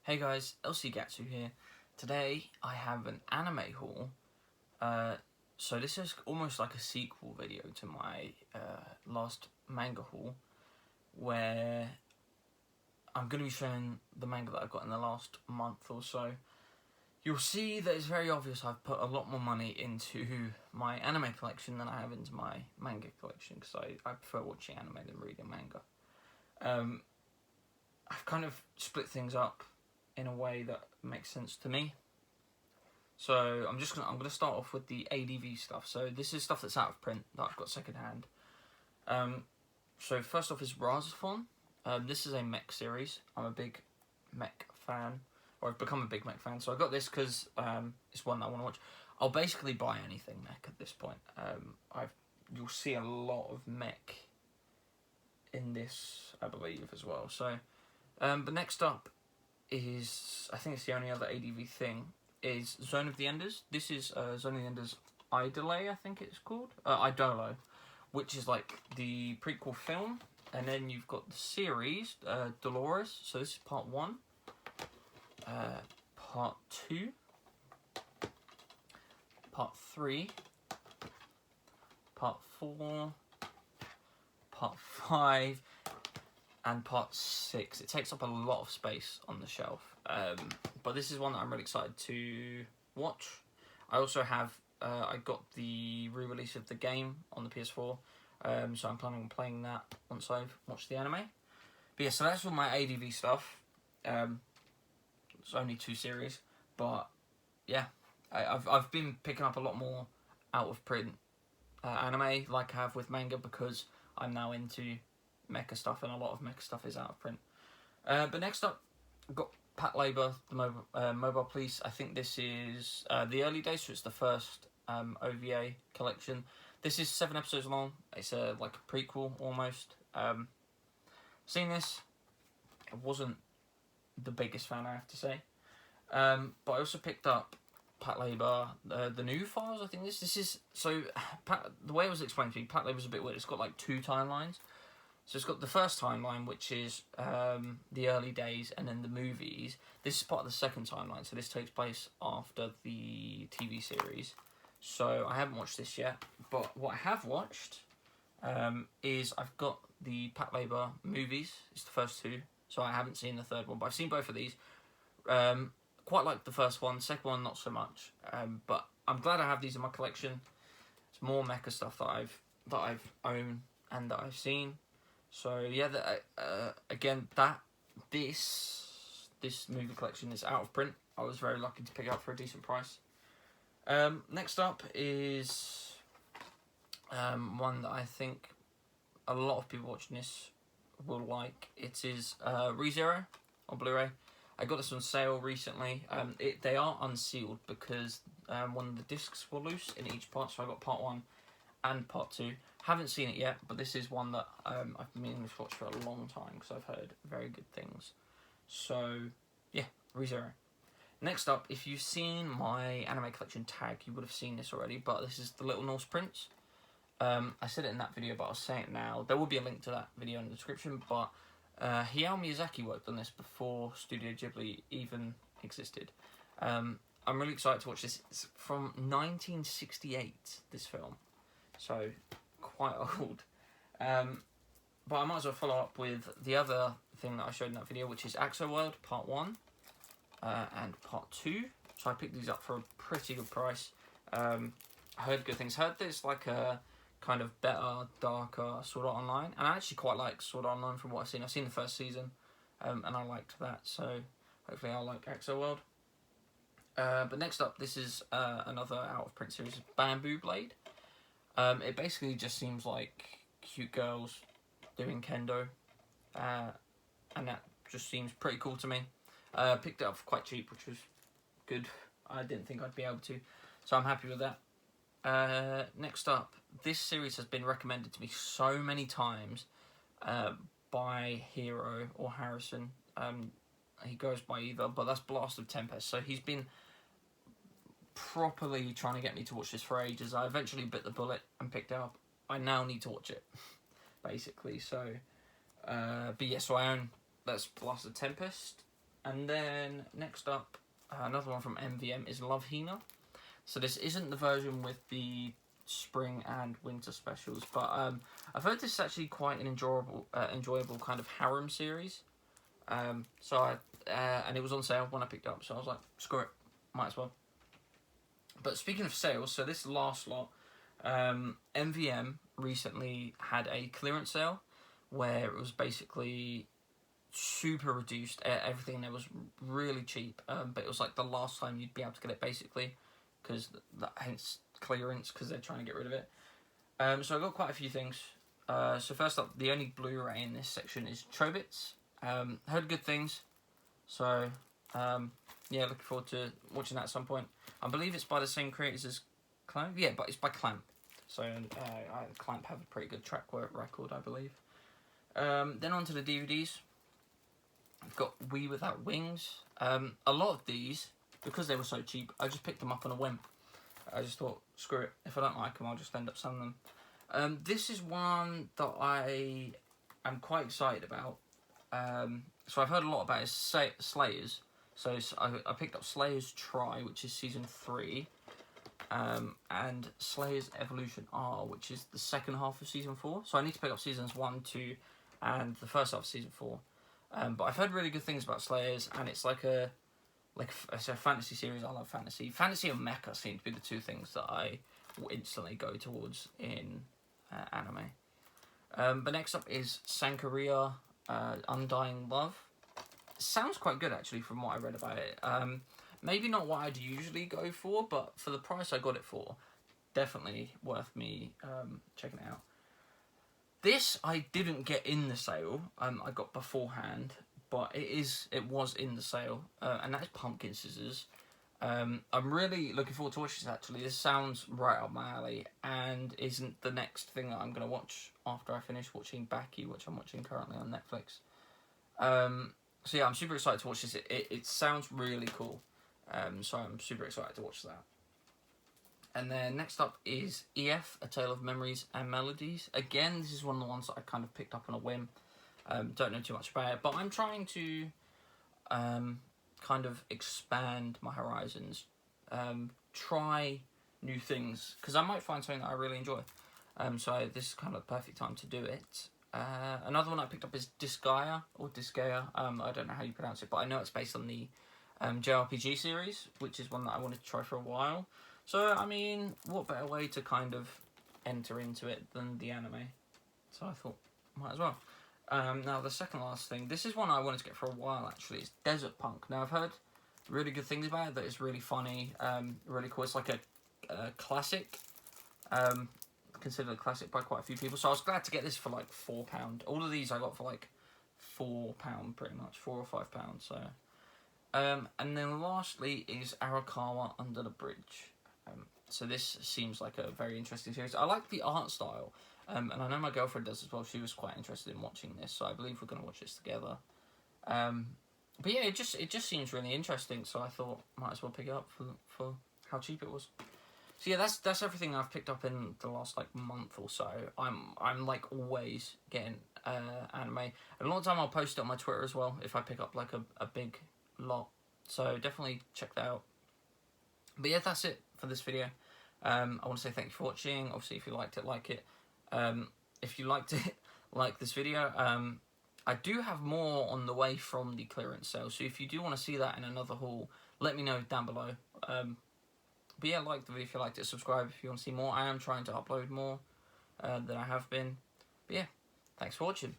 Hey guys, Gatsu here. Today I have an anime haul. So this is almost like a sequel video to my last manga haul, where I'm going to be showing the manga that I've got in the last month or so. You'll see that it's very obvious I've put a lot more money into my anime collection than I have into my manga collection, because I prefer watching anime than reading manga. I've kind of split things up in a way that makes sense to me. So I'm gonna start off with the ADV stuff. So this is stuff that's out of print that I've got secondhand. So first off is Razafon. This is a mech series. I'm a big mech fan, or I've become a big mech fan. So I got this because it's one that I want to watch. I'll basically buy anything mech at this point. You'll see a lot of mech in this, I believe, as well. So, but next up is, I think it's the only other ADV thing, is Zone of the Enders. This is Zone of the Enders Idole, I think it's called. Idolo, which is like the prequel film. And then you've got the series, Dolores. So this is part 1. Part 2. Part 3. Part 4. Part 5. And part 6. It takes up a lot of space on the shelf. But this is one that I'm really excited to watch. I also have, I got the re-release of the game on the PS4. So I'm planning on playing that once I've watched the anime. But yeah, so that's all my ADV stuff. It's only 2 series. But yeah, I've been picking up a lot more out of print anime like I have with manga, because I'm now into mecha stuff, and a lot of mecha stuff is out of print. But next up, I've got Patlabor, the Mobile Police. I think this is the early days, so it's the first OVA collection. This is 7 episodes long. It's like a prequel almost. Seen this, I wasn't the biggest fan, I have to say. But I also picked up Patlabor, the new files. I think this is so. The way it was explained to me, Patlabor's a bit weird. It's got like 2 timelines. So it's got the first timeline, which is the early days, and then the movies. This is part of the second timeline, so this takes place after the TV series. So I haven't watched this yet, but what I have watched is I've got the Patlabor movies. It's the first 2, so I haven't seen the third one, but I've seen both of these. Quite like the first one, second one not so much. But I'm glad I have these in my collection. It's more mecha stuff that I've owned and that I've seen. So yeah, again, this movie collection is out of print. I was very lucky to pick it up for a decent price. Next up is one that I think a lot of people watching this will like. It is ReZero on Blu-ray. I got this on sale recently. They are unsealed because one of the discs were loose in each part, so I got part 1 and part 2. Haven't seen it yet, but this is one that I've been meaning to watch for a long time because I've heard very good things. So yeah, ReZero. Next up, if you've seen my anime collection tag, you would have seen this already, but this is the Little Norse Prince. I said it in that video, but I'll say it now. There will be a link to that video in the description, but Hayao Miyazaki worked on this before Studio Ghibli even existed. I'm really excited to watch this. It's from 1968, this film, so quite old. But I might as well follow up with the other thing that I showed in that video, which is Axo World Part 1 and Part 2. So I picked these up for a pretty good price. I heard good things. Heard there's like a kind of better, darker Sword Art Online, and I actually quite like Sword Art Online from what I've seen. I've seen the first season, and I liked that, so hopefully I'll like Axo World. But next up, this is another out-of-print series, Bamboo Blade. It basically just seems like cute girls doing kendo, and that just seems pretty cool to me. Picked it up for quite cheap, which was good. I didn't think I'd be able to, so I'm happy with that. Next up, this series has been recommended to me so many times by Hero or Harrison. He goes by either, but that's Blast of Tempest. So he's been properly trying to get me to watch this for ages. I eventually bit the bullet and picked it up. I now need to watch it, basically. So, but yeah, so I own that's Blast of Tempest. And then next up, another one from MVM is Love Hina. So this isn't the version with the spring and winter specials, but I've heard this is actually quite an enjoyable kind of harem series. And it was on sale when I picked it up, so I was like, screw it, might as well. But speaking of sales, so this last lot, MVM recently had a clearance sale where it was basically super reduced. Everything there was really cheap, but it was like the last time you'd be able to get it basically, because hence clearance, because they're trying to get rid of it. So I got quite a few things. So first up, the only Blu-ray in this section is Chobits. Heard good things, so yeah, looking forward to watching that at some point. I believe it's by the same creators as Clamp. Yeah, but it's by Clamp. So Clamp have a pretty good track record, I believe. Then on to the DVDs. I've got We Without Wings. A lot of these, because they were so cheap, I just picked them up on a whim. I just thought, screw it, if I don't like them, I'll just end up selling them. This is one that I am quite excited about. So I've heard a lot about it, Slayers. So I picked up Slayers Try, which is season 3, and Slayers Evolution R, which is the second half of season 4. So I need to pick up seasons 1, 2, and the first half of season 4. But I've heard really good things about Slayers, and it's it's a fantasy series. I love fantasy. Fantasy and mecha seem to be the two things that I will instantly go towards in anime. But next up is Sankaria Undying Love. Sounds quite good actually from what I read about it. Maybe not what I'd usually go for, but for the price I got it for, definitely worth me checking it out. This I didn't get in the sale. I got beforehand, but it was in the sale, and that is Pumpkin Scissors. I'm really looking forward to watching this actually. This sounds right up my alley, and isn't the next thing that I'm going to watch after I finish watching Baki, which I'm watching currently on Netflix. So yeah, I'm super excited to watch this. It sounds really cool, so I'm super excited to watch that. And then next up is EF, A Tale of Memories and Melodies. Again, this is one of the ones that I kind of picked up on a whim. Don't know too much about it, but I'm trying to kind of expand my horizons, try new things, because I might find something that I really enjoy. So this is kind of the perfect time to do it. Another one I picked up is Disgaea, or Disgaea. I don't know how you pronounce it, but I know it's based on the JRPG series, which is one that I wanted to try for a while. So, I mean, what better way to kind of enter into it than the anime? So I thought, might as well. Now, the second last thing, this is one I wanted to get for a while, actually. It's Desert Punk. Now, I've heard really good things about it, that it's really funny, really cool. It's like a classic, considered a classic by quite a few people. So I was glad to get this for like £4. All of these I got for like £4 pretty much, £4 or £5. So, and then lastly is Arakawa Under the Bridge. So this seems like a very interesting series. I like the art style, and I know my girlfriend does as well. She was quite interested in watching this, so I believe we're going to watch this together. But yeah, it just seems really interesting. So I thought might as well pick it up for how cheap it was. So yeah, that's everything I've picked up in the last like month or so. I'm like always getting anime. And a lot of time I'll post it on my Twitter as well if I pick up like a big lot. So definitely check that out. But yeah, that's it for this video. I want to say thank you for watching. Obviously, if you liked it, like it. If you liked it, like this video. I do have more on the way from the clearance sale. So if you do want to see that in another haul, let me know down below. But yeah, like the video if you liked it. Subscribe if you want to see more. I am trying to upload more than I have been. But yeah, thanks for watching.